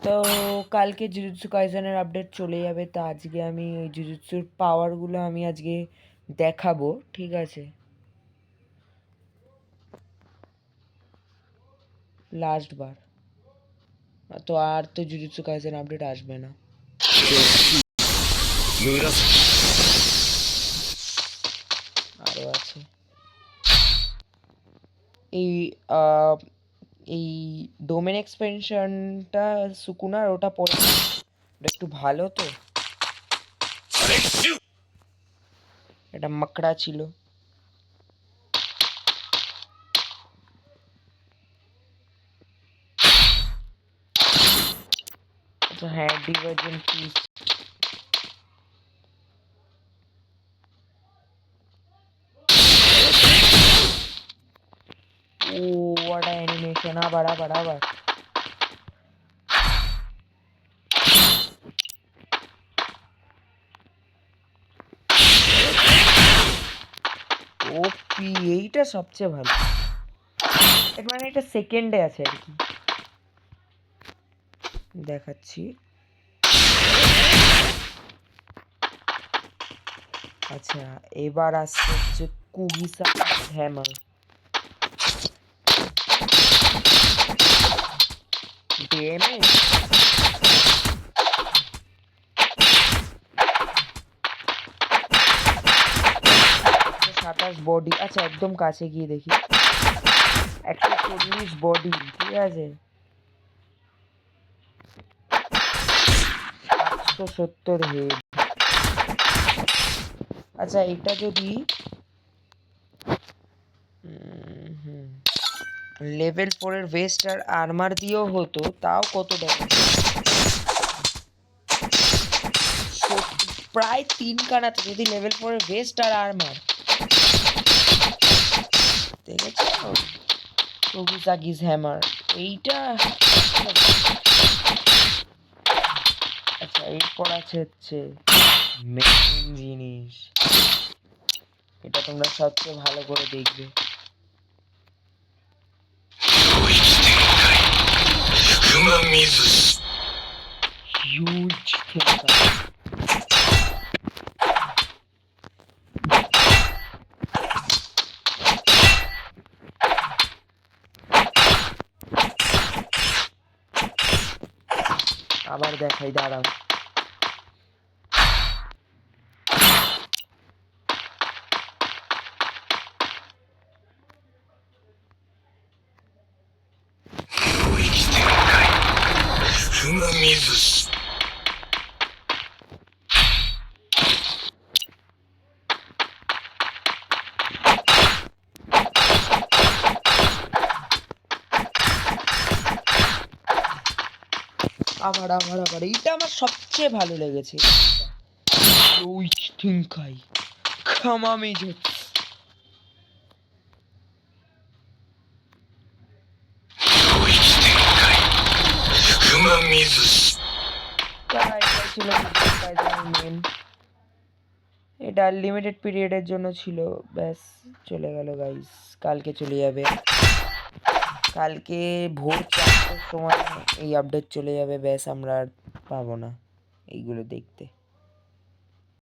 তো কালকে jujutsu কাইসেনের update চলে যাবে, তো আজকে আমি ওই জুজুৎসুর পাওয়ারগুলো আমি আজকে দেখাবো, ঠিক আছে? লাস্ট বার তো আর তো জুজুৎসু কাইসেন আপডেট আসবে না। আরও আছে এই এই ডোমেন এক্সপেনশনটা সুকুনার ওটা পড়ে একটু ভালো, তো এটা মাকড়া ছিল। আচ্ছা হ্যাঁ, ডিভার্জেন্ট পিস। ও what a animation, আবার। ওপি, এইটা সবচেয়ে ভালো, মানে এটা সেকেন্ডে আছে আর কি, দেখাচ্ছি। আচ্ছা এবার আসছে হচ্ছে কুগিসা হ্যামার। Damage 127 body. আচ্ছা একদম কাছে গিয়ে দেখি, 140 বডি, ঠিক আছে, 770 হেড। আচ্ছা এটা যদি লেভেল 4 এর ভেস্ট আর আর্মার দিয়েও হতো, তাও কত ড্যামেজ, প্রায় 3 কানাতে যদি লেভেল 4 এর ভেস্ট আর আর্মার। দেখেছো কুগিসাগিস হ্যামার এইটা। আচ্ছা এরপর আছে হচ্ছে মেইন জিনিস, এটা তোমরা সবচেয়ে ভালো করে দেখবে। হিউজ আবার দেখাই, দাঁড়াও। আবার এইটা আমার সবচেয়ে ভালো লেগেছে, এটা লিমিটেড পিরিয়ডের জন্য ছিল, ব্যাস চলে গেল গাইস, কালকে চলে যাবে, কালকে ভোর 4টার সময় এই আপডেট চলে যাবে, ব্যাস আমরা আর পাবো না এইগুলো দেখতে।